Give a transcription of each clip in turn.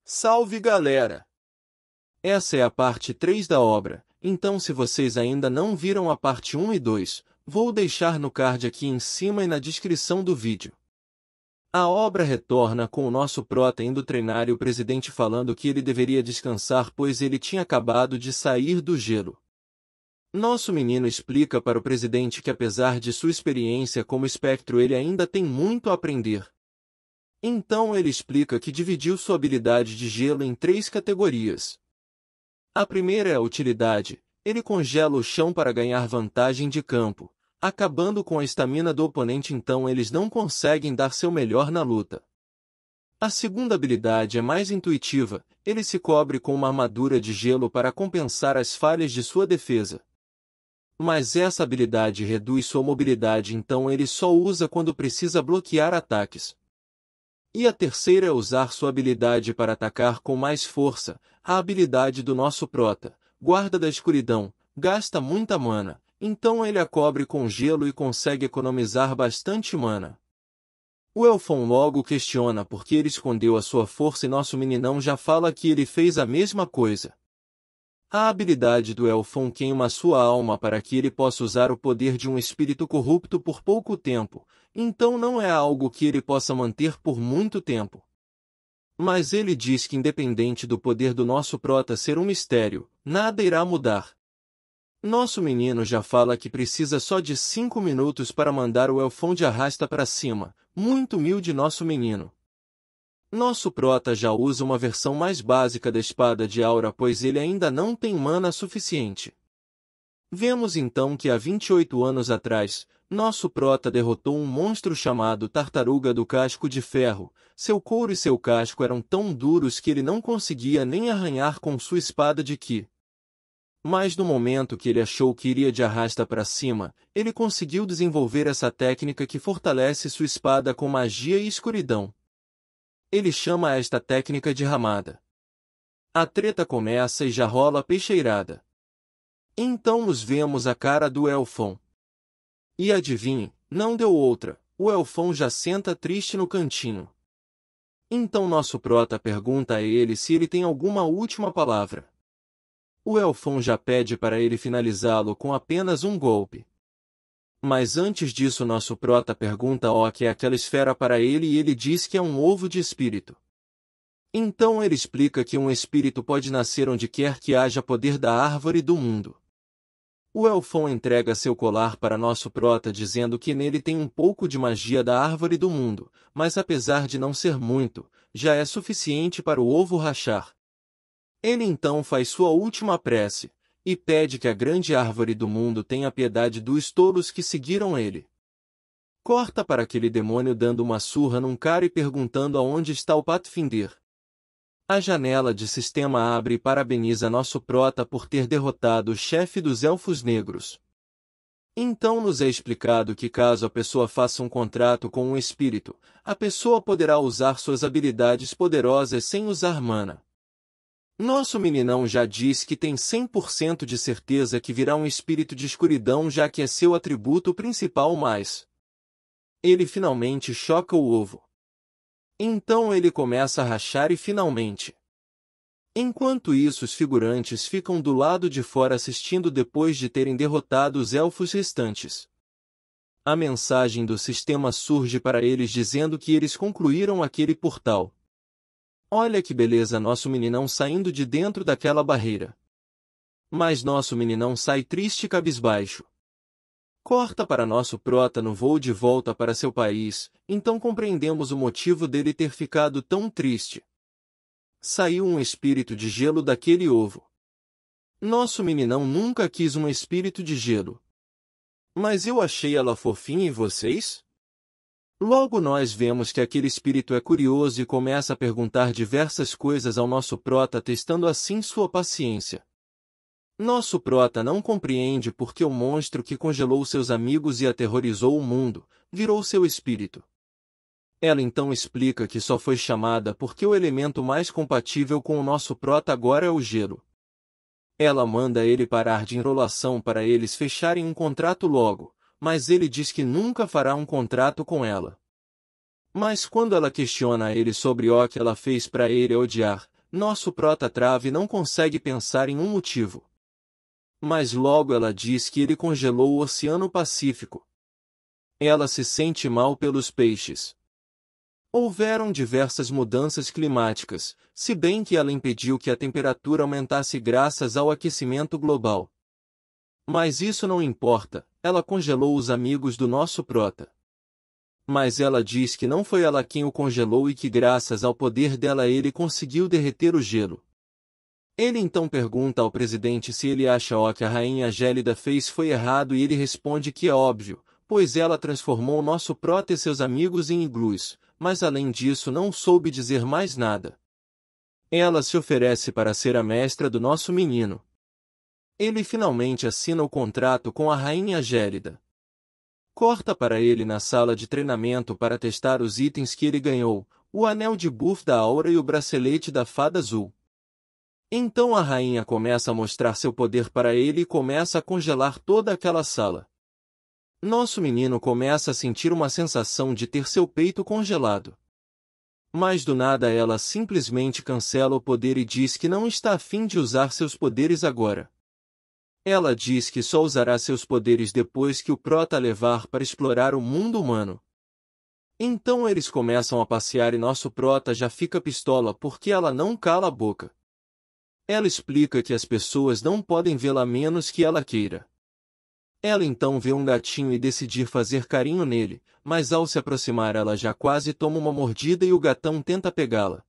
Salve galera! Essa é a parte 3 da obra, então se vocês ainda não viram a parte 1 e 2, vou deixar no card aqui em cima e na descrição do vídeo. A obra retorna com o nosso prota indo treinar e o presidente falando que ele deveria descansar pois ele tinha acabado de sair do gelo. Nosso menino explica para o presidente que apesar de sua experiência como espectro ele ainda tem muito a aprender. Então ele explica que dividiu sua habilidade de gelo em 3 categorias. A primeira é a utilidade, ele congela o chão para ganhar vantagem de campo, acabando com a estamina do oponente então eles não conseguem dar seu melhor na luta. A segunda habilidade é mais intuitiva, ele se cobre com uma armadura de gelo para compensar as falhas de sua defesa. Mas essa habilidade reduz sua mobilidade então ele só usa quando precisa bloquear ataques. E a terceira é usar sua habilidade para atacar com mais força, a habilidade do nosso prota, Guarda da Escuridão, gasta muita mana, então ele a cobre com gelo e consegue economizar bastante mana. O Elfon logo questiona por que ele escondeu a sua força e nosso meninão já fala que ele fez a mesma coisa. A habilidade do Elfon queima sua alma para que ele possa usar o poder de um espírito corrupto por pouco tempo, então não é algo que ele possa manter por muito tempo. Mas ele diz que independente do poder do nosso prota ser um mistério, nada irá mudar. Nosso menino já fala que precisa só de 5 minutos para mandar o Elfon de arrasta para cima, muito humilde nosso menino. Nosso prota já usa uma versão mais básica da espada de aura pois ele ainda não tem mana suficiente. Vemos então que há 28 anos atrás, nosso prota derrotou um monstro chamado Tartaruga do Casco de Ferro, seu couro e seu casco eram tão duros que ele não conseguia nem arranhar com sua espada de ki. Mas no momento que ele achou que iria de arrasta para cima, ele conseguiu desenvolver essa técnica que fortalece sua espada com magia e escuridão. Ele chama esta técnica de ramada. A treta começa e já rola a peixeirada. Então nos vemos a cara do Elfon. E adivinhe, não deu outra, o Elfon já senta triste no cantinho. Então nosso prota pergunta a ele se ele tem alguma última palavra. O Elfon já pede para ele finalizá-lo com apenas um golpe. Mas antes disso nosso prota pergunta o que é aquela esfera para ele e ele diz que é um ovo de espírito. Então ele explica que um espírito pode nascer onde quer que haja poder da árvore do mundo. O Elfon entrega seu colar para nosso prota dizendo que nele tem um pouco de magia da árvore do mundo, mas apesar de não ser muito, já é suficiente para o ovo rachar. Ele então faz sua última prece, e pede que a grande árvore do mundo tenha piedade dos tolos que seguiram ele. Corta para aquele demônio dando uma surra num cara e perguntando aonde está o Pathfinder. A janela de sistema abre e parabeniza nosso prota por ter derrotado o chefe dos Elfos Negros. Então nos é explicado que caso a pessoa faça um contrato com um espírito, a pessoa poderá usar suas habilidades poderosas sem usar mana. Nosso meninão já diz que tem 100% de certeza que virá um espírito de escuridão já que é seu atributo principal mas... Ele finalmente choca o ovo. Então ele começa a rachar e finalmente... Enquanto isso os figurantes ficam do lado de fora assistindo depois de terem derrotado os elfos restantes. A mensagem do sistema surge para eles dizendo que eles concluíram aquele portal. Olha que beleza nosso meninão saindo de dentro daquela barreira. Mas nosso meninão sai triste e cabisbaixo. Corta para nosso prota no voo de volta para seu país, então compreendemos o motivo dele ter ficado tão triste. Saiu um espírito de gelo daquele ovo. Nosso meninão nunca quis um espírito de gelo. Mas eu achei ela fofinha e vocês? Logo nós vemos que aquele espírito é curioso e começa a perguntar diversas coisas ao nosso prota testando assim sua paciência. Nosso prota não compreende porque o monstro que congelou seus amigos e aterrorizou o mundo, virou seu espírito. Ela então explica que só foi chamada porque o elemento mais compatível com o nosso prota agora é o gelo. Ela manda ele parar de enrolação para eles fecharem um contrato logo, mas ele diz que nunca fará um contrato com ela. Mas quando ela questiona ele sobre o que ela fez para ele odiar, Nosso prota trava e não consegue pensar em um motivo. Mas logo ela diz que ele congelou o Oceano Pacífico. Ela se sente mal pelos peixes. Houveram diversas mudanças climáticas, se bem que ela impediu que a temperatura aumentasse graças ao aquecimento global. Mas isso não importa, ela congelou os amigos do nosso prota. Mas ela diz que não foi ela quem o congelou e que graças ao poder dela ele conseguiu derreter o gelo. Ele então pergunta ao presidente se ele acha o que a rainha Gélida fez foi errado e ele responde que é óbvio, pois ela transformou nosso prota e seus amigos em iglus, mas além disso não soube dizer mais nada. Ela se oferece para ser a mestra do nosso menino. Ele finalmente assina o contrato com a rainha Gélida. Corta para ele na sala de treinamento para testar os itens que ele ganhou, o anel de buff da Aura e o bracelete da Fada Azul. Então a rainha começa a mostrar seu poder para ele e começa a congelar toda aquela sala. Nosso menino começa a sentir uma sensação de ter seu peito congelado. Mas do nada ela simplesmente cancela o poder e diz que não está a fim de usar seus poderes agora. Ela diz que só usará seus poderes depois que o prota a levar para explorar o mundo humano. Então eles começam a passear e nosso prota já fica pistola porque ela não cala a boca. Ela explica que as pessoas não podem vê-la a menos que ela queira. Ela então vê um gatinho e decide fazer carinho nele, mas ao se aproximar ela já quase toma uma mordida e o gatão tenta pegá-la.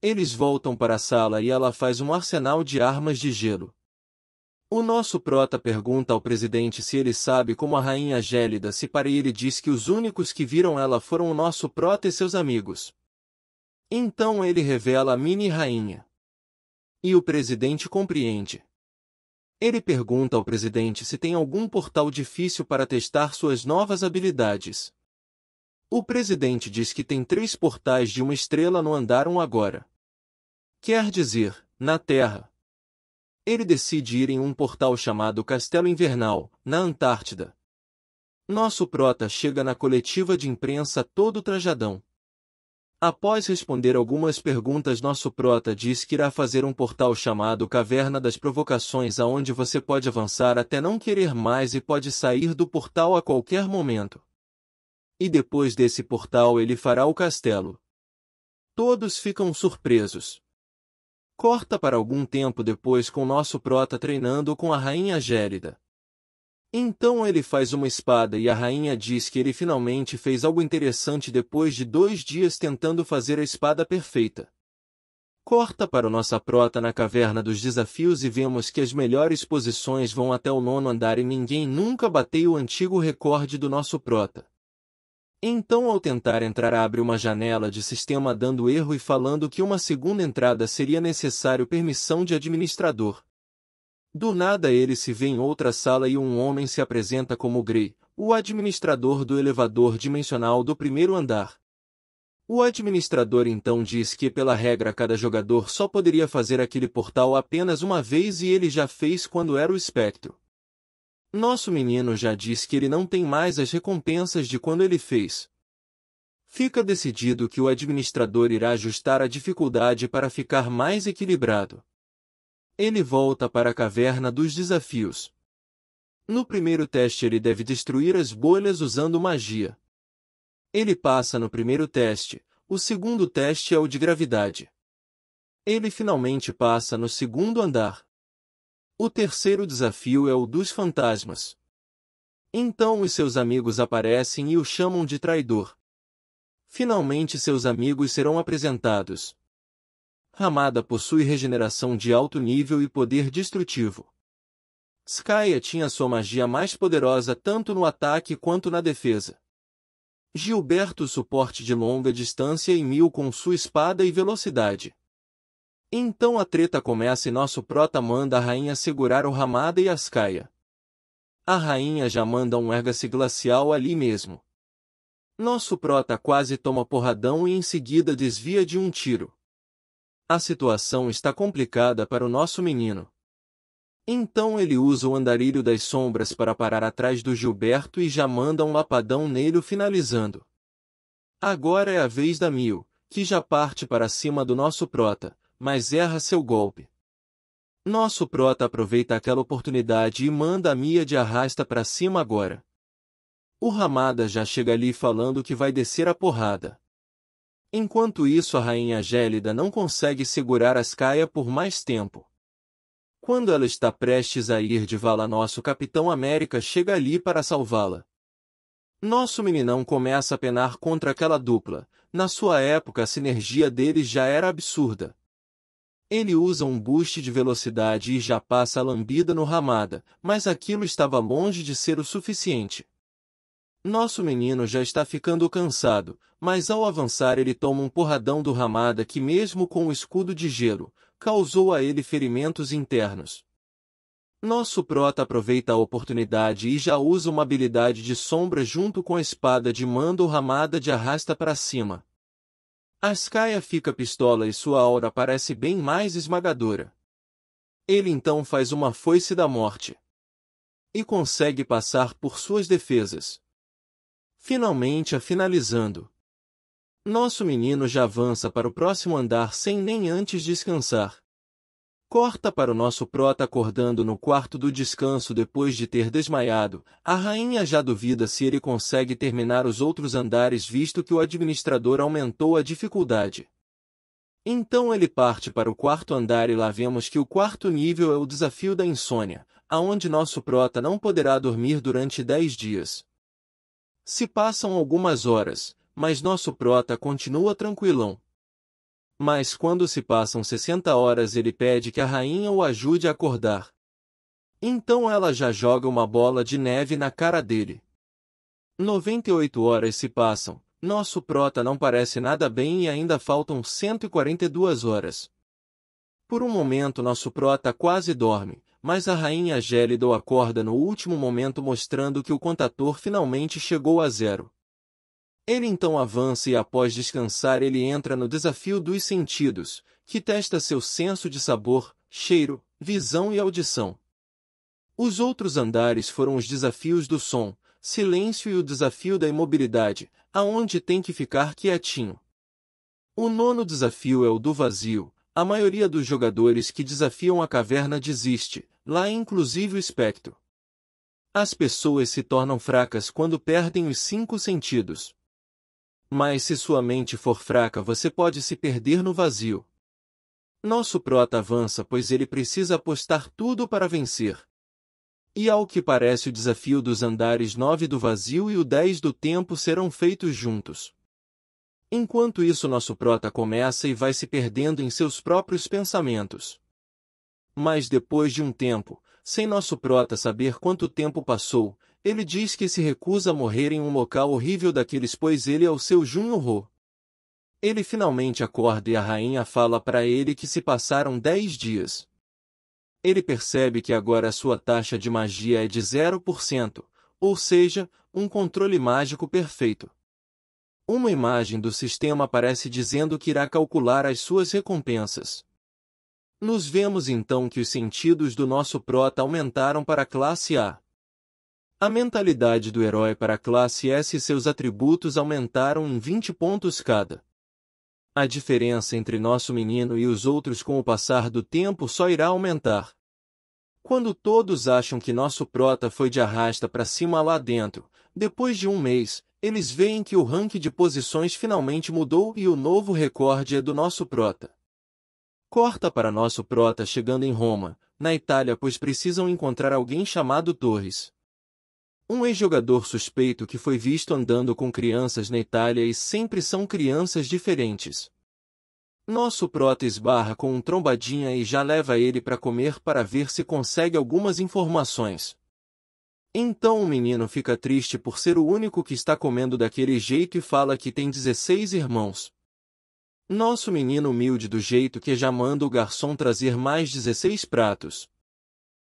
Eles voltam para a sala e ela faz um arsenal de armas de gelo. O nosso prota pergunta ao presidente se ele sabe como a rainha Gélida se para e ele diz que os únicos que viram ela foram o nosso prota e seus amigos. Então ele revela a mini-rainha. E o presidente compreende. Ele pergunta ao presidente se tem algum portal difícil para testar suas novas habilidades. O presidente diz que tem 3 portais de 1 estrela no andar 1 agora. Quer dizer, na Terra. Ele decide ir em um portal chamado Castelo Invernal, na Antártida. Nosso prota chega na coletiva de imprensa todo trajadão. Após responder algumas perguntas, nosso prota diz que irá fazer um portal chamado Caverna das Provocações aonde você pode avançar até não querer mais e pode sair do portal a qualquer momento. E depois desse portal ele fará o castelo. Todos ficam surpresos. Corta para algum tempo depois com nosso prota treinando com a rainha Gélida. Então ele faz uma espada e a rainha diz que ele finalmente fez algo interessante depois de 2 dias tentando fazer a espada perfeita. Corta para o nossa prota na caverna dos desafios e vemos que as melhores posições vão até o 9º andar e ninguém nunca bateu o antigo recorde do nosso prota. Então ao tentar entrar abre uma janela de sistema dando erro e falando que uma segunda entrada seria necessário permissão de administrador. Do nada ele se vê em outra sala e um homem se apresenta como Grey, o administrador do elevador dimensional do 1º andar. O administrador então diz que pela regra cada jogador só poderia fazer aquele portal apenas uma vez e ele já fez quando era o espectro. Nosso menino já diz que ele não tem mais as recompensas de quando ele fez. Fica decidido que o administrador irá ajustar a dificuldade para ficar mais equilibrado. Ele volta para a caverna dos desafios. No primeiro teste ele deve destruir as bolhas usando magia. Ele passa no primeiro teste, o segundo teste é o de gravidade. Ele finalmente passa no 2º andar. O terceiro desafio é o dos fantasmas. Então os seus amigos aparecem e o chamam de traidor. Finalmente seus amigos serão apresentados. Ramada possui regeneração de alto nível e poder destrutivo. Skya tinha sua magia mais poderosa tanto no ataque quanto na defesa. Gilberto suporte de longa distância e Mil com sua espada e velocidade. Então a treta começa e nosso prota manda a rainha segurar o Ramada e a Skya. A rainha já manda um erga-se glacial ali mesmo. Nosso prota quase toma porradão e em seguida desvia de um tiro. A situação está complicada para o nosso menino. Então ele usa o andarilho das sombras para parar atrás do Gilberto e já manda um lapadão nele finalizando. Agora é a vez da Mil, que já parte para cima do nosso prota, mas erra seu golpe. Nosso prota aproveita aquela oportunidade e manda a Mia de arrasta pra cima agora. O Ramada já chega ali falando que vai descer a porrada. Enquanto isso, a rainha Gélida não consegue segurar Ascaia por mais tempo. Quando ela está prestes a ir de vala, nosso Capitão América chega ali para salvá-la. Nosso meninão começa a penar contra aquela dupla. Na sua época a sinergia deles já era absurda. Ele usa um boost de velocidade e já passa a lambida no Ramada, mas aquilo estava longe de ser o suficiente. Nosso menino já está ficando cansado, mas ao avançar ele toma um porradão do Ramada que, mesmo com o escudo de gelo, causou a ele ferimentos internos. Nosso prota aproveita a oportunidade e já usa uma habilidade de sombra junto com a espada de manda o Ramada de arrasta para cima. Ascaia fica pistola e sua aura parece bem mais esmagadora. Ele então faz uma foice da morte. E consegue passar por suas defesas. Finalmente a finalizando. Nosso menino já avança para o próximo andar sem nem antes descansar. Corta para o nosso prota acordando no quarto do descanso depois de ter desmaiado. A rainha já duvida se ele consegue terminar os outros andares visto que o administrador aumentou a dificuldade. Então ele parte para o quarto andar e lá vemos que o quarto nível é o desafio da insônia, aonde nosso prota não poderá dormir durante 10 dias. Se passam algumas horas, mas nosso prota continua tranquilão. Mas quando se passam 60 horas ele pede que a rainha o ajude a acordar. Então ela já joga uma bola de neve na cara dele. 98 horas se passam, nosso prota não parece nada bem e ainda faltam 142 horas. Por um momento nosso prota quase dorme, mas a rainha Gélida o acorda no último momento mostrando que o contador finalmente chegou a 0. Ele então avança e após descansar ele entra no desafio dos sentidos, que testa seu senso de sabor, cheiro, visão e audição. Os outros andares foram os desafios do som, silêncio e o desafio da imobilidade, aonde tem que ficar quietinho. O nono desafio é o do vazio. A maioria dos jogadores que desafiam a caverna desiste, lá inclusive o espectro. As pessoas se tornam fracas quando perdem os 5 sentidos. Mas se sua mente for fraca você pode se perder no vazio. Nosso prota avança pois ele precisa apostar tudo para vencer. E ao que parece o desafio dos andares 9 do vazio e o 10 do tempo serão feitos juntos. Enquanto isso nosso prota começa e vai se perdendo em seus próprios pensamentos. Mas depois de um tempo, sem nosso prota saber quanto tempo passou, ele diz que se recusa a morrer em um local horrível daqueles pois ele é o seu Jun-Ho. Ele finalmente acorda e a rainha fala para ele que se passaram 10 dias. Ele percebe que agora a sua taxa de magia é de 0%, ou seja, um controle mágico perfeito. Uma imagem do sistema aparece dizendo que irá calcular as suas recompensas. Nos vemos então que os sentidos do nosso prota aumentaram para a classe A. A mentalidade do herói para a classe S e seus atributos aumentaram em 20 pontos cada. A diferença entre nosso menino e os outros com o passar do tempo só irá aumentar. Quando todos acham que nosso prota foi de arrasta para cima lá dentro, depois de um mês, eles veem que o ranking de posições finalmente mudou e o novo recorde é do nosso prota. Corta para nosso prota chegando em Roma, na Itália pois precisam encontrar alguém chamado Torres. Um ex-jogador suspeito que foi visto andando com crianças na Itália e sempre são crianças diferentes. Nosso prota esbarra com um trombadinha e já leva ele para comer para ver se consegue algumas informações. Então o menino fica triste por ser o único que está comendo daquele jeito e fala que tem 16 irmãos. Nosso menino humilde do jeito que já manda o garçom trazer mais 16 pratos.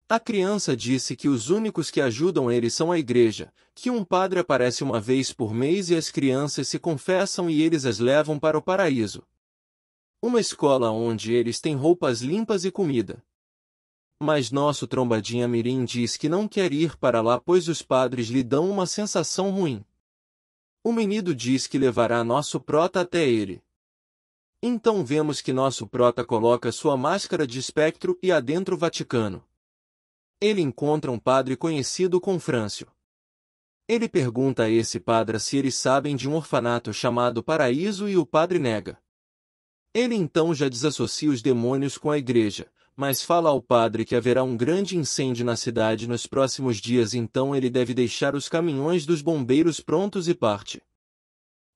A criança disse que os únicos que ajudam ele são a igreja, que um padre aparece uma vez por mês e as crianças se confessam e eles as levam para o paraíso. Uma escola onde eles têm roupas limpas e comida. Mas nosso trombadinha mirim diz que não quer ir para lá pois os padres lhe dão uma sensação ruim. O menino diz que levará nosso prota até ele. Então vemos que nosso prota coloca sua máscara de espectro e adentra o Vaticano. Ele encontra um padre conhecido como Frâncio. Ele pergunta a esse padre se eles sabem de um orfanato chamado Paraíso e o padre nega. Ele então já desassocia os demônios com a igreja, mas fala ao padre que haverá um grande incêndio na cidade nos próximos dias, então ele deve deixar os caminhões dos bombeiros prontos e parte.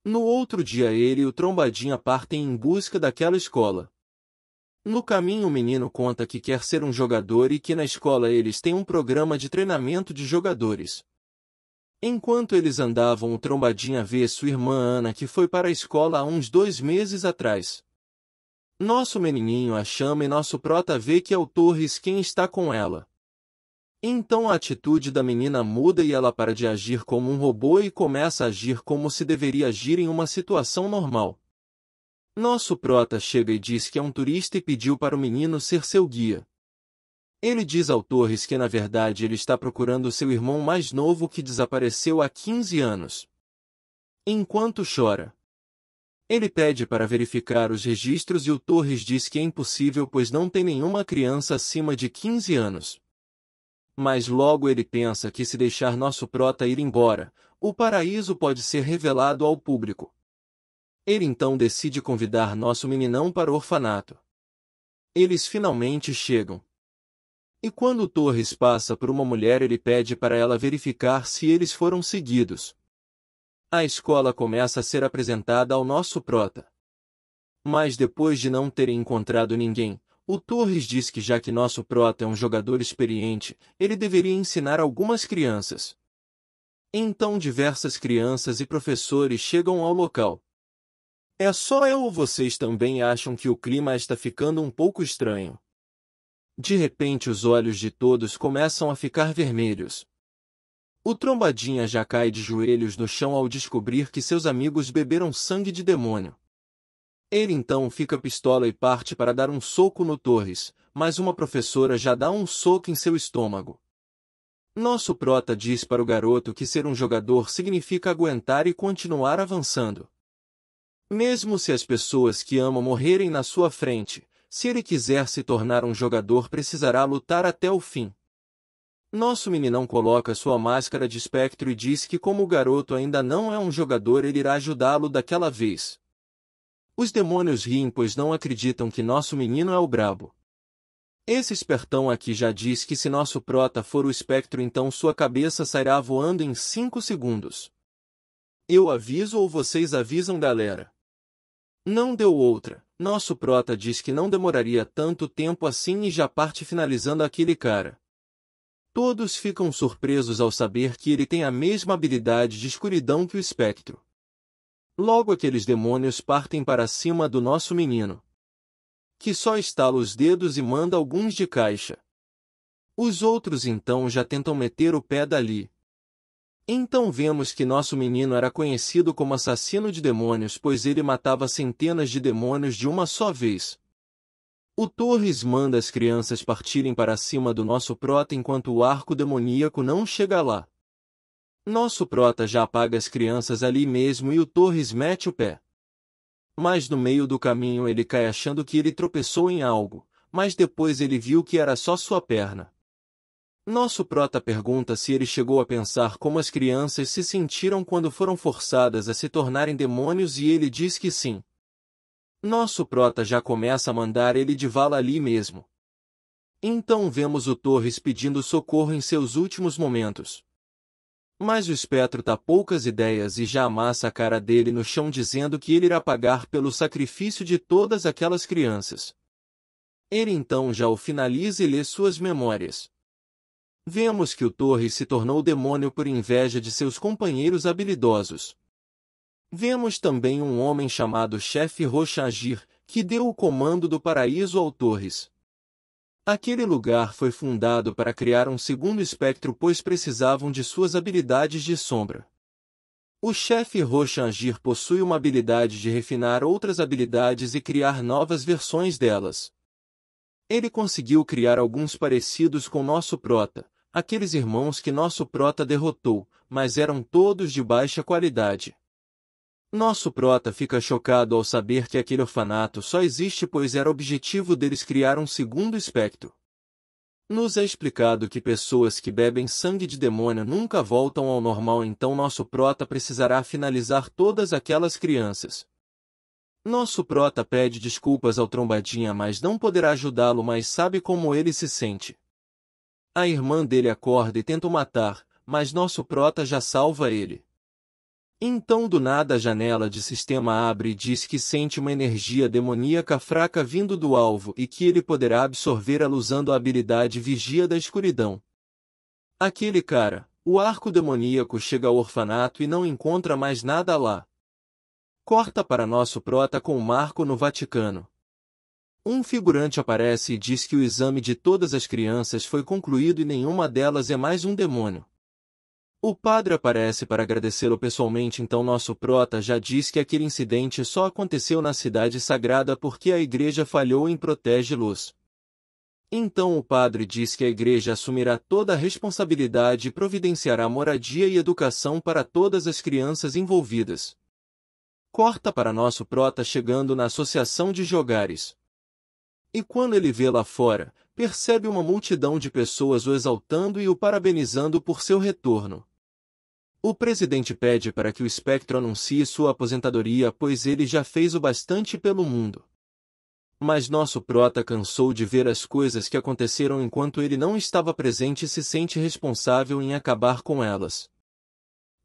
No outro dia ele e o Trombadinha partem em busca daquela escola. No caminho o menino conta que quer ser um jogador e que na escola eles têm um programa de treinamento de jogadores. Enquanto eles andavam, o Trombadinha vê sua irmã Ana, que foi para a escola há uns 2 meses atrás. Nosso menininho a chama e nosso prota vê que é o Torres quem está com ela. Então a atitude da menina muda e ela para de agir como um robô e começa a agir como se deveria agir em uma situação normal. Nosso prota chega e diz que é um turista e pediu para o menino ser seu guia. Ele diz ao Torres que na verdade ele está procurando seu irmão mais novo que desapareceu há 15 anos. Enquanto chora, ele pede para verificar os registros e o Torres diz que é impossível pois não tem nenhuma criança acima de 15 anos. Mas logo ele pensa que se deixar nosso prota ir embora, o paraíso pode ser revelado ao público. Ele então decide convidar nosso meninão para o orfanato. Eles finalmente chegam. E quando o Torres passa por uma mulher ele pede para ela verificar se eles foram seguidos. A escola começa a ser apresentada ao nosso prota. Mas depois de não terem encontrado ninguém, o Torres diz que já que nosso prota é um jogador experiente, ele deveria ensinar algumas crianças. Então diversas crianças e professores chegam ao local. É só eu ou vocês também acham que o clima está ficando um pouco estranho? De repente os olhos de todos começam a ficar vermelhos. O Trombadinha já cai de joelhos no chão ao descobrir que seus amigos beberam sangue de demônio. Ele então fica pistola e parte para dar um soco no Torres, mas uma professora já dá um soco em seu estômago. Nosso prota diz para o garoto que ser um jogador significa aguentar e continuar avançando. Mesmo se as pessoas que ama morrerem na sua frente, se ele quiser se tornar um jogador precisará lutar até o fim. Nosso meninão coloca sua máscara de espectro e diz que como o garoto ainda não é um jogador ele irá ajudá-lo daquela vez. Os demônios riem pois não acreditam que nosso menino é o brabo. Esse espertão aqui já diz que se nosso prota for o espectro então sua cabeça sairá voando em 5 segundos. Eu aviso ou vocês avisam galera? Não deu outra. Nosso prota diz que não demoraria tanto tempo assim e já parte finalizando aquele cara. Todos ficam surpresos ao saber que ele tem a mesma habilidade de escuridão que o espectro. Logo aqueles demônios partem para cima do nosso menino, que só estala os dedos e manda alguns de caixa. Os outros então já tentam meter o pé dali. Então vemos que nosso menino era conhecido como assassino de demônios pois ele matava centenas de demônios de uma só vez. O Torres manda as crianças partirem para cima do nosso prota enquanto o arco demoníaco não chega lá. Nosso prota já apaga as crianças ali mesmo e o Torres mete o pé. Mas no meio do caminho ele cai achando que ele tropeçou em algo, mas depois ele viu que era só sua perna. Nosso prota pergunta se ele chegou a pensar como as crianças se sentiram quando foram forçadas a se tornarem demônios e ele diz que sim. Nosso prota já começa a mandar ele de vala ali mesmo. Então vemos o Torres pedindo socorro em seus últimos momentos. Mas o espectro tá poucas ideias e já amassa a cara dele no chão dizendo que ele irá pagar pelo sacrifício de todas aquelas crianças. Ele então já o finaliza e lê suas memórias. Vemos que o Torres se tornou demônio por inveja de seus companheiros habilidosos. Vemos também um homem chamado Chefe Rochagir, que deu o comando do paraíso ao Torres. Aquele lugar foi fundado para criar um segundo espectro pois precisavam de suas habilidades de sombra. O chefe Rochagir possui uma habilidade de refinar outras habilidades e criar novas versões delas. Ele conseguiu criar alguns parecidos com nosso prota, aqueles irmãos que nosso prota derrotou, mas eram todos de baixa qualidade. Nosso prota fica chocado ao saber que aquele orfanato só existe pois era objetivo deles criar um segundo espectro. Nos é explicado que pessoas que bebem sangue de demônio nunca voltam ao normal, então nosso prota precisará finalizar todas aquelas crianças. Nosso prota pede desculpas ao Trombadinha, mas não poderá ajudá-lo, mas sabe como ele se sente. A irmã dele acorda e tenta o matar, mas nosso prota já salva ele. Então do nada a janela de sistema abre e diz que sente uma energia demoníaca fraca vindo do alvo e que ele poderá absorvê-la usando a habilidade Vigia da Escuridão. Aquele cara, o arco demoníaco, chega ao orfanato e não encontra mais nada lá. Corta para nosso prota com o Marco no Vaticano. Um figurante aparece e diz que o exame de todas as crianças foi concluído e nenhuma delas é mais um demônio. O padre aparece para agradecê-lo pessoalmente, então nosso prota já diz que aquele incidente só aconteceu na cidade sagrada porque a igreja falhou em protegê-los. Então o padre diz que a igreja assumirá toda a responsabilidade e providenciará moradia e educação para todas as crianças envolvidas. Corta para nosso prota chegando na associação de jogares. E quando ele vê lá fora, percebe uma multidão de pessoas o exaltando e o parabenizando por seu retorno. O presidente pede para que o espectro anuncie sua aposentadoria, pois ele já fez o bastante pelo mundo. Mas nosso prota cansou de ver as coisas que aconteceram enquanto ele não estava presente e se sente responsável em acabar com elas.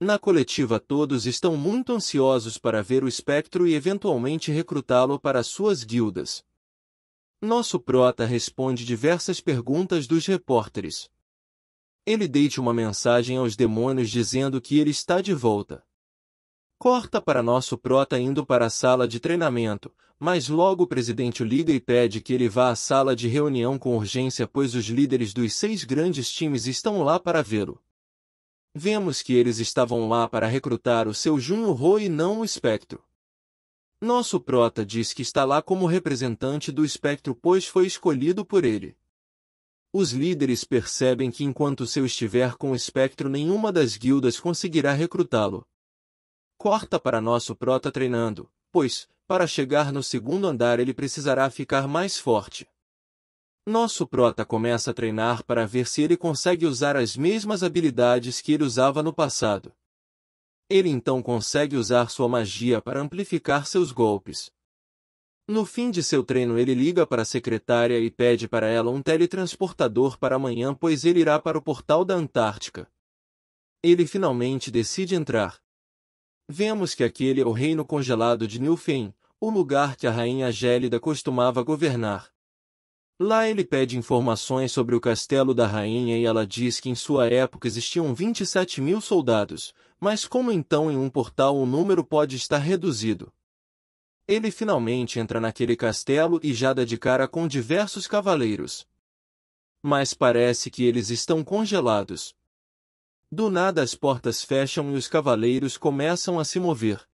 Na coletiva todos estão muito ansiosos para ver o espectro e eventualmente recrutá-lo para suas guildas. Nosso prota responde diversas perguntas dos repórteres. Ele deixa uma mensagem aos demônios dizendo que ele está de volta. Corta para nosso prota indo para a sala de treinamento, mas logo o presidente o liga e pede que ele vá à sala de reunião com urgência, pois os líderes dos 6 grandes times estão lá para vê-lo. Vemos que eles estavam lá para recrutar o seu Junho-Ho e não o espectro. Nosso prota diz que está lá como representante do espectro, pois foi escolhido por ele. Os líderes percebem que enquanto seu estiver com o espectro, nenhuma das guildas conseguirá recrutá-lo. Corta para nosso prota treinando, pois, para chegar no segundo andar ele precisará ficar mais forte. Nosso prota começa a treinar para ver se ele consegue usar as mesmas habilidades que ele usava no passado. Ele então consegue usar sua magia para amplificar seus golpes. No fim de seu treino ele liga para a secretária e pede para ela um teletransportador para amanhã, pois ele irá para o portal da Antártica. Ele finalmente decide entrar. Vemos que aquele é o reino congelado de Nilfheim, o lugar que a rainha gélida costumava governar. Lá ele pede informações sobre o castelo da rainha e ela diz que em sua época existiam 27.000 soldados, mas como então em um portal o número pode estar reduzido? Ele finalmente entra naquele castelo e já dá de cara com diversos cavaleiros. Mas parece que eles estão congelados. Do nada as portas fecham e os cavaleiros começam a se mover.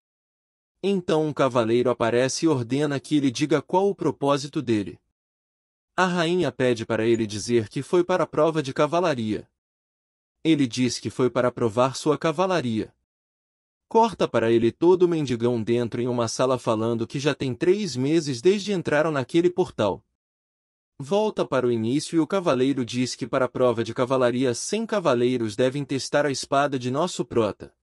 Então um cavaleiro aparece e ordena que ele diga qual o propósito dele. A rainha pede para ele dizer que foi para a prova de cavalaria. Ele diz que foi para provar sua cavalaria. Corta para ele todo mendigão dentro em uma sala falando que já tem 3 meses desde entraram naquele portal. Volta para o início e o cavaleiro diz que para a prova de cavalaria 100 cavaleiros devem testar a espada de nosso prota.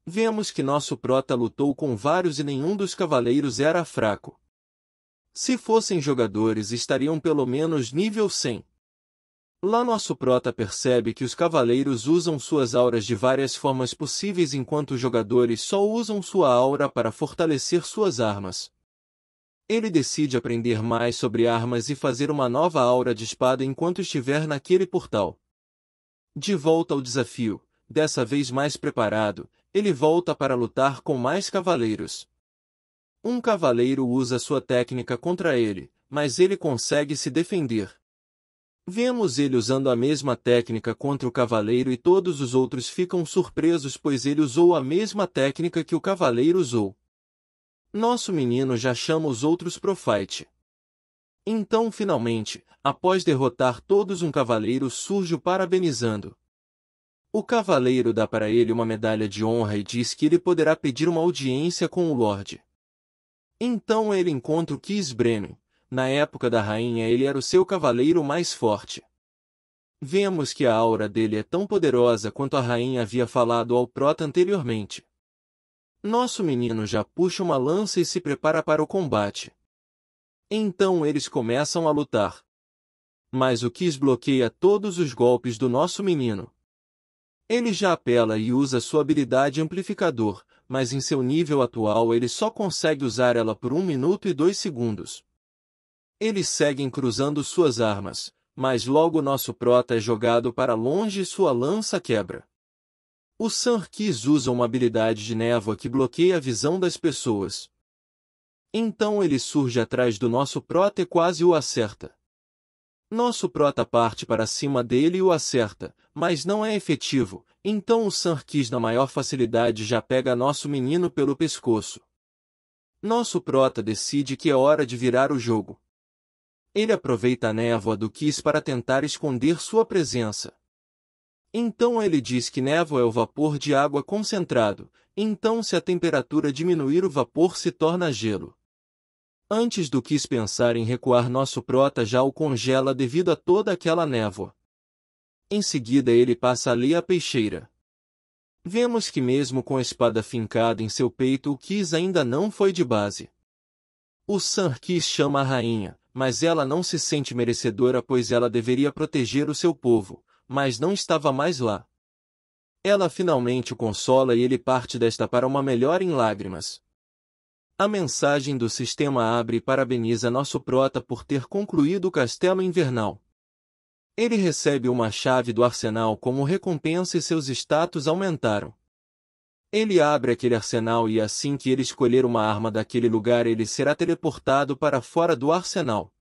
Vemos que nosso prota lutou com vários e nenhum dos cavaleiros era fraco. Se fossem jogadores estariam pelo menos nível 100. Lá nosso prota percebe que os cavaleiros usam suas auras de várias formas possíveis enquanto os jogadores só usam sua aura para fortalecer suas armas. Ele decide aprender mais sobre armas e fazer uma nova aura de espada enquanto estiver naquele portal. De volta ao desafio, dessa vez mais preparado, ele volta para lutar com mais cavaleiros. Um cavaleiro usa sua técnica contra ele, mas ele consegue se defender. Vemos ele usando a mesma técnica contra o cavaleiro e todos os outros ficam surpresos pois ele usou a mesma técnica que o cavaleiro usou. Nosso menino já chama os outros pro fight. Então finalmente, após derrotar todos um cavaleiro surge o parabenizando. O cavaleiro dá para ele uma medalha de honra e diz que ele poderá pedir uma audiência com o Lorde. Então ele encontra o Kis Bremen. Na época da rainha ele era o seu cavaleiro mais forte. Vemos que a aura dele é tão poderosa quanto a rainha havia falado ao prota anteriormente. Nosso menino já puxa uma lança e se prepara para o combate. Então eles começam a lutar. Mas o Kis bloqueia todos os golpes do nosso menino. Ele já apela e usa sua habilidade amplificador, mas em seu nível atual ele só consegue usar ela por 1 minuto e 2 segundos. Eles seguem cruzando suas armas, mas logo nosso prota é jogado para longe e sua lança quebra. O Sir Kis usa uma habilidade de névoa que bloqueia a visão das pessoas. Então ele surge atrás do nosso prota e quase o acerta. Nosso prota parte para cima dele e o acerta, mas não é efetivo, então o Sir Kis na maior facilidade já pega nosso menino pelo pescoço. Nosso prota decide que é hora de virar o jogo. Ele aproveita a névoa do Kis para tentar esconder sua presença. Então ele diz que névoa é o vapor de água concentrado, então se a temperatura diminuir o vapor se torna gelo. Antes do Kis pensar em recuar nosso prota já o congela devido a toda aquela névoa. Em seguida ele passa ali a peixeira. Vemos que mesmo com a espada fincada em seu peito o Kis ainda não foi de base. O Sir Kis chama a rainha, mas ela não se sente merecedora pois ela deveria proteger o seu povo, mas não estava mais lá. Ela finalmente o consola e ele parte desta para uma melhora em lágrimas. A mensagem do sistema abre e parabeniza nosso prota por ter concluído o Castelo Invernal. Ele recebe uma chave do arsenal como recompensa e seus status aumentaram. Ele abre aquele arsenal e assim que ele escolher uma arma daquele lugar ele será teleportado para fora do arsenal.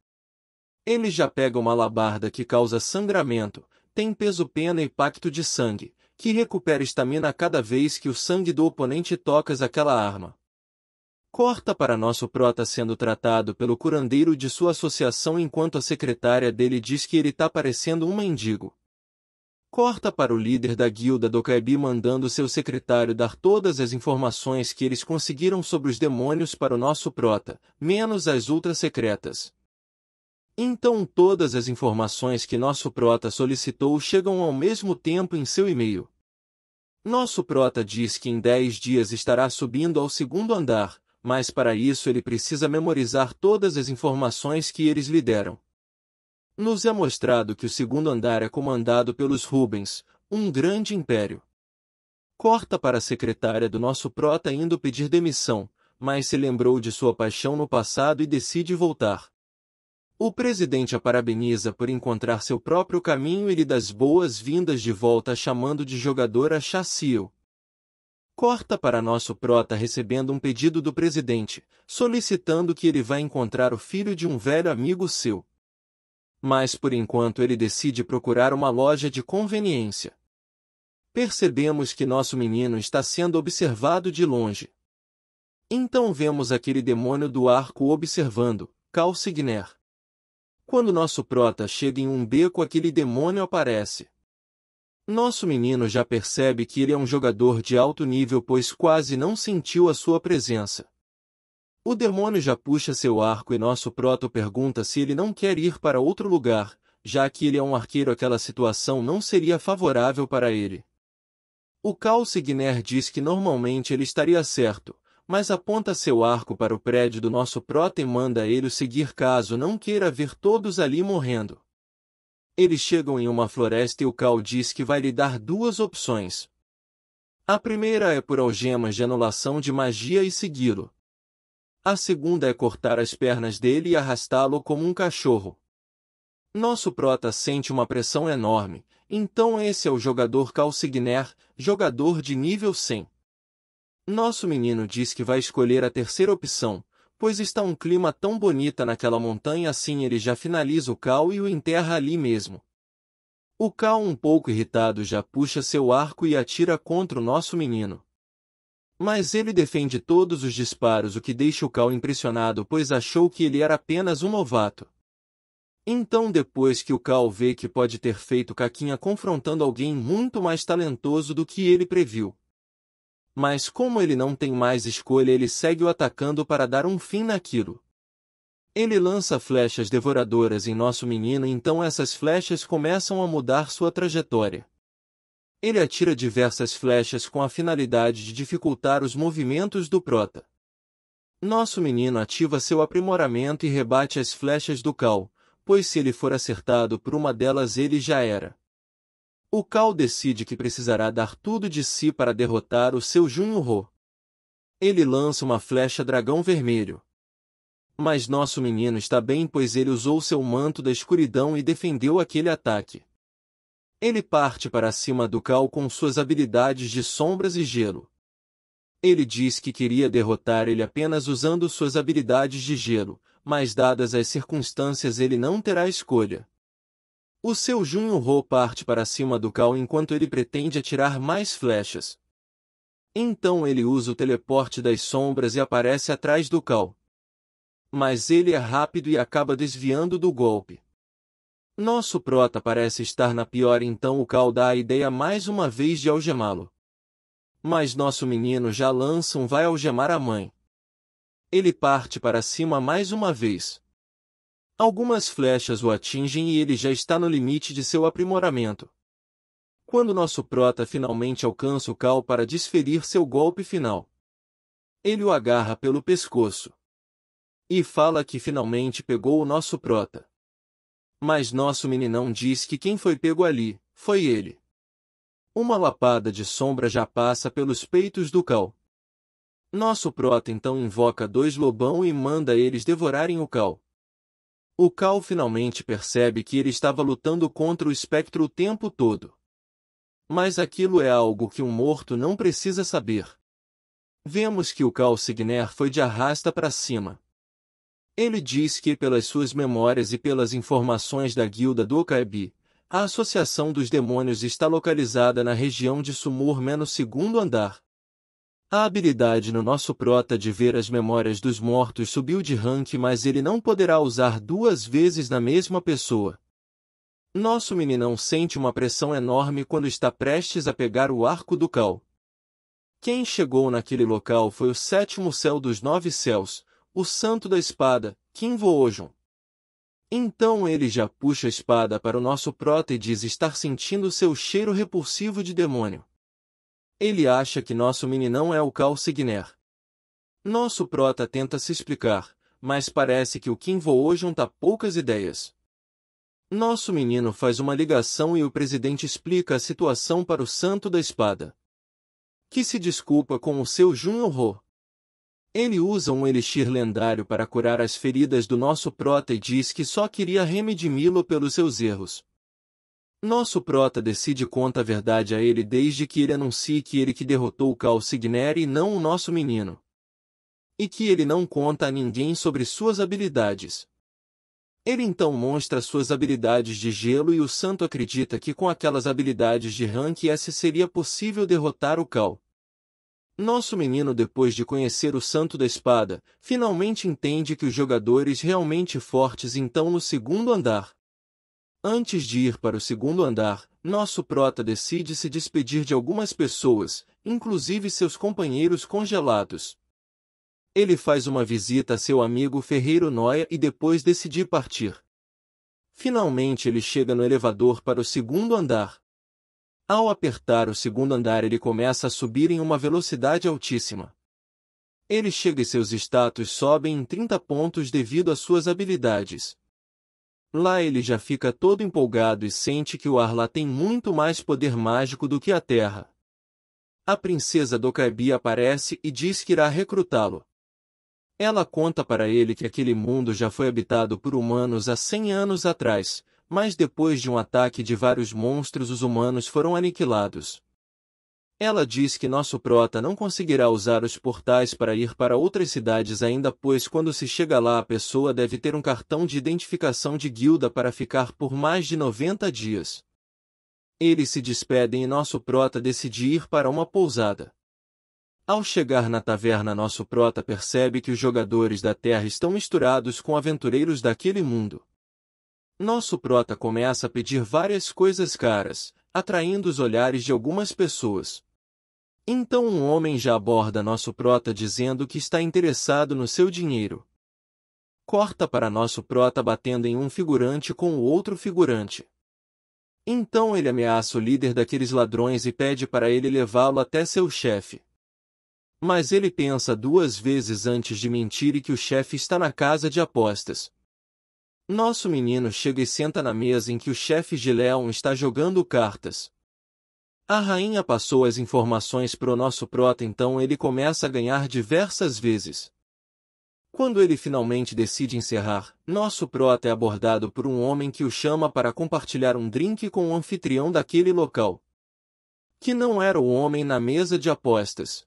Ele já pega uma alabarda que causa sangramento, tem peso pena e pacto de sangue, que recupera estamina cada vez que o sangue do oponente toca aquela arma. Corta para nosso prota sendo tratado pelo curandeiro de sua associação enquanto a secretária dele diz que ele tá parecendo um mendigo. Corta para o líder da guilda do Kaibi mandando seu secretário dar todas as informações que eles conseguiram sobre os demônios para o nosso prota, menos as ultra-secretas. Então todas as informações que nosso prota solicitou chegam ao mesmo tempo em seu e-mail. Nosso prota diz que em 10 dias estará subindo ao 2º andar, mas para isso ele precisa memorizar todas as informações que eles lhe deram. Nos é mostrado que o 2º andar é comandado pelos Rubens, um grande império. Corta para a secretária do nosso prota indo pedir demissão, mas se lembrou de sua paixão no passado e decide voltar. O presidente a parabeniza por encontrar seu próprio caminho e lhe dá as boas-vindas de volta chamando de jogadora Chassiel. Corta para nosso prota recebendo um pedido do presidente, solicitando que ele vá encontrar o filho de um velho amigo seu. Mas por enquanto ele decide procurar uma loja de conveniência. Percebemos que nosso menino está sendo observado de longe. Então vemos aquele demônio do arco observando, Calcigner. Quando nosso prota chega em um beco aquele demônio aparece. Nosso menino já percebe que ele é um jogador de alto nível pois quase não sentiu a sua presença. O demônio já puxa seu arco e nosso prota pergunta se ele não quer ir para outro lugar, já que ele é um arqueiro aquela situação não seria favorável para ele. O Calcigner diz que normalmente ele estaria certo, mas aponta seu arco para o prédio do nosso prota e manda ele o seguir caso não queira ver todos ali morrendo. Eles chegam em uma floresta e o Cal diz que vai lhe dar 2 opções. A primeira é por algemas de anulação de magia e segui-lo. A segunda é cortar as pernas dele e arrastá-lo como um cachorro. Nosso prota sente uma pressão enorme, então esse é o jogador Calcigner, jogador de nível 100. Nosso menino diz que vai escolher a terceira opção, pois está um clima tão bonita naquela montanha assim ele já finaliza o Cal e o enterra ali mesmo. O Cal um pouco irritado já puxa seu arco e atira contra o nosso menino. Mas ele defende todos os disparos o que deixa o Cal impressionado pois achou que ele era apenas um novato. Então depois que o Cal vê que pode ter feito caquinha confrontando alguém muito mais talentoso do que ele previu. Mas como ele não tem mais escolha, ele segue o atacando para dar um fim naquilo. Ele lança flechas devoradoras em nosso menino, então essas flechas começam a mudar sua trajetória. Ele atira diversas flechas com a finalidade de dificultar os movimentos do prota. Nosso menino ativa seu aprimoramento e rebate as flechas do Cal, pois se ele for acertado por uma delas ele já era. O Cal decide que precisará dar tudo de si para derrotar o seu Junho-Ho. Ele lança uma flecha dragão vermelho. Mas nosso menino está bem, pois ele usou seu manto da escuridão e defendeu aquele ataque. Ele parte para cima do Cal com suas habilidades de sombras e gelo. Ele diz que queria derrotar ele apenas usando suas habilidades de gelo, mas dadas as circunstâncias ele não terá escolha. O seu Junho-Ho parte para cima do Cal enquanto ele pretende atirar mais flechas. Então ele usa o teleporte das sombras e aparece atrás do Cal. Mas ele é rápido e acaba desviando do golpe. Nosso prota parece estar na pior, então o Cal dá a ideia mais uma vez de algemá-lo. Mas nosso menino já lança vai algemar a mãe. Ele parte para cima mais uma vez. Algumas flechas o atingem e ele já está no limite de seu aprimoramento. Quando nosso prota finalmente alcança o Cal para desferir seu golpe final, ele o agarra pelo pescoço e fala que finalmente pegou o nosso prota. Mas nosso meninão diz que quem foi pego ali, foi ele. Uma lapada de sombra já passa pelos peitos do Cal. Nosso prota então invoca dois lobão e manda eles devorarem o Cal. O Cal finalmente percebe que ele estava lutando contra o espectro o tempo todo. Mas aquilo é algo que um morto não precisa saber. Vemos que o Cal Signer foi de arrasta para cima. Ele diz que pelas suas memórias e pelas informações da guilda do Okaebi, a Associação dos Demônios está localizada na região de Sumur no segundo andar. A habilidade no nosso prota de ver as memórias dos mortos subiu de rank, mas ele não poderá usar duas vezes na mesma pessoa. Nosso meninão sente uma pressão enorme quando está prestes a pegar o arco do Cal. Quem chegou naquele local foi o sétimo céu dos 9 céus, o santo da espada, Kim Voojun. Então ele já puxa a espada para o nosso prota e diz estar sentindo seu cheiro repulsivo de demônio. Ele acha que nosso meninão é o Cal Signer. Nosso prota tenta se explicar, mas parece que o Kim Voojun tá poucas ideias. Nosso menino faz uma ligação e o presidente explica a situação para o santo da espada, que se desculpa com o seu Junho-Ho. Ele usa um elixir lendário para curar as feridas do nosso prota e diz que só queria redimi-lo pelos seus erros. Nosso prota decide contar a verdade a ele desde que ele anuncie que ele que derrotou o Cal Signer e não o nosso menino. E que ele não conta a ninguém sobre suas habilidades. Ele então mostra suas habilidades de gelo e o santo acredita que com aquelas habilidades de rank S seria possível derrotar o Cal. Nosso menino, depois de conhecer o santo da espada, finalmente entende que os jogadores realmente fortes estão no segundo andar. Antes de ir para o segundo andar, nosso prota decide se despedir de algumas pessoas, inclusive seus companheiros congelados. Ele faz uma visita a seu amigo Ferreiro Noia e depois decide partir. Finalmente ele chega no elevador para o segundo andar. Ao apertar o segundo andar ele começa a subir em uma velocidade altíssima. Ele chega e seus status sobem em 30 pontos devido às suas habilidades. Lá ele já fica todo empolgado e sente que o ar lá tem muito mais poder mágico do que a terra. A princesa do Okaebi aparece e diz que irá recrutá-lo. Ela conta para ele que aquele mundo já foi habitado por humanos há 100 anos atrás, mas depois de um ataque de vários monstros os humanos foram aniquilados. Ela diz que nosso prota não conseguirá usar os portais para ir para outras cidades ainda, pois quando se chega lá a pessoa deve ter um cartão de identificação de guilda para ficar por mais de 90 dias. Eles se despedem e nosso prota decide ir para uma pousada. Ao chegar na taverna nosso prota percebe que os jogadores da Terra estão misturados com aventureiros daquele mundo. Nosso prota começa a pedir várias coisas caras, atraindo os olhares de algumas pessoas. Então um homem já aborda nosso prota dizendo que está interessado no seu dinheiro. Corta para nosso prota batendo em um figurante com o outro figurante. Então ele ameaça o líder daqueles ladrões e pede para ele levá-lo até seu chefe. Mas ele pensa 2 vezes antes de mentir e que o chefe está na casa de apostas. Nosso menino chega e senta na mesa em que o chefe Gileon está jogando cartas. A rainha passou as informações para o nosso prota, então ele começa a ganhar diversas vezes. Quando ele finalmente decide encerrar, nosso prota é abordado por um homem que o chama para compartilhar um drink com o anfitrião daquele local, que não era o homem na mesa de apostas.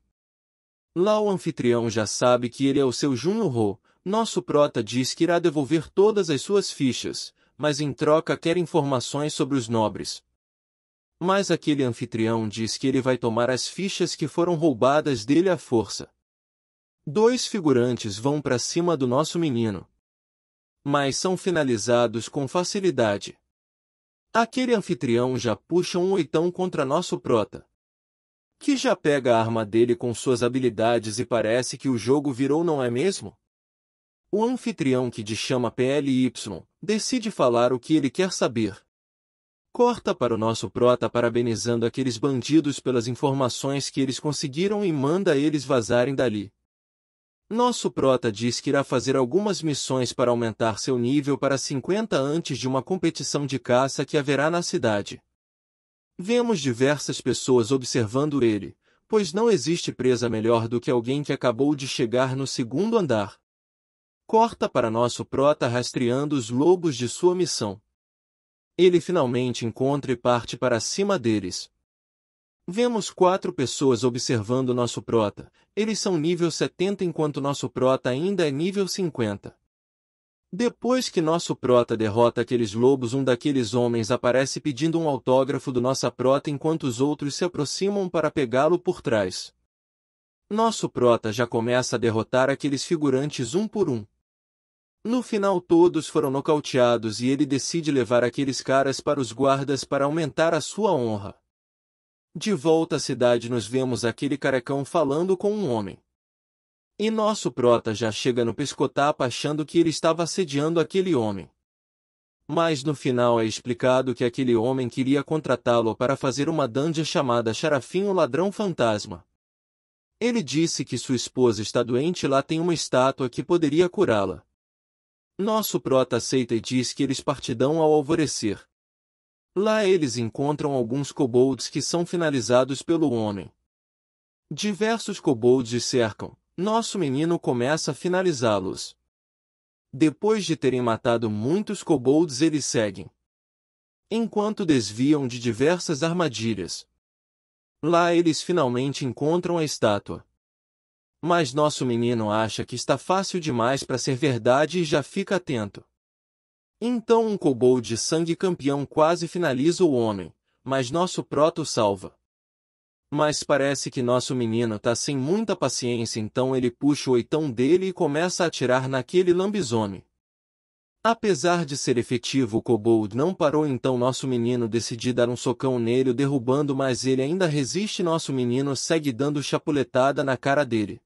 Lá o anfitrião já sabe que ele é o seu Jun-Ho. Nosso prota diz que irá devolver todas as suas fichas, mas em troca quer informações sobre os nobres. Mas aquele anfitrião diz que ele vai tomar as fichas que foram roubadas dele à força. 2 figurantes vão para cima do nosso menino, mas são finalizados com facilidade. Aquele anfitrião já puxa um oitão contra nosso prota, que já pega a arma dele com suas habilidades e parece que o jogo virou, não é mesmo? O anfitrião, que chama PLY, decide falar o que ele quer saber. Corta para o nosso prota parabenizando aqueles bandidos pelas informações que eles conseguiram e manda eles vazarem dali. Nosso prota diz que irá fazer algumas missões para aumentar seu nível para 50 antes de uma competição de caça que haverá na cidade. Vemos diversas pessoas observando ele, pois não existe presa melhor do que alguém que acabou de chegar no 2º andar. Corta para nosso prota rastreando os lobos de sua missão. Ele finalmente encontra e parte para cima deles. Vemos 4 pessoas observando nosso prota. Eles são nível 70 enquanto nosso prota ainda é nível 50. Depois que nosso prota derrota aqueles lobos, um daqueles homens aparece pedindo um autógrafo do nossa prota enquanto os outros se aproximam para pegá-lo por trás. Nosso prota já começa a derrotar aqueles figurantes um por um. No final todos foram nocauteados e ele decide levar aqueles caras para os guardas para aumentar a sua honra. De volta à cidade nos vemos aquele carecão falando com um homem. E nosso prota já chega no pescotapo achando que ele estava assediando aquele homem. Mas no final é explicado que aquele homem queria contratá-lo para fazer uma dungeon chamada Sharafim, o Ladrão Fantasma. Ele disse que sua esposa está doente e lá tem uma estátua que poderia curá-la. Nosso prota aceita e diz que eles partirão ao alvorecer. Lá eles encontram alguns kobolds que são finalizados pelo homem. Diversos kobolds cercam. Nosso menino começa a finalizá-los. Depois de terem matado muitos kobolds, eles seguem, enquanto desviam de diversas armadilhas. Lá eles finalmente encontram a estátua. Mas nosso menino acha que está fácil demais para ser verdade e já fica atento. Então um kobold de sangue campeão quase finaliza o homem, mas nosso prota o salva. Mas parece que nosso menino está sem muita paciência, então ele puxa o oitão dele e começa a atirar naquele lambisomem. Apesar de ser efetivo, o kobold não parou, então nosso menino decide dar um socão nele, o derrubando, mas ele ainda resiste. Nosso menino segue dando chapuletada na cara dele.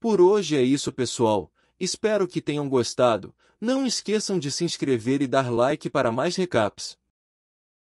Por hoje é isso, pessoal. Espero que tenham gostado. Não esqueçam de se inscrever e dar like para mais recaps.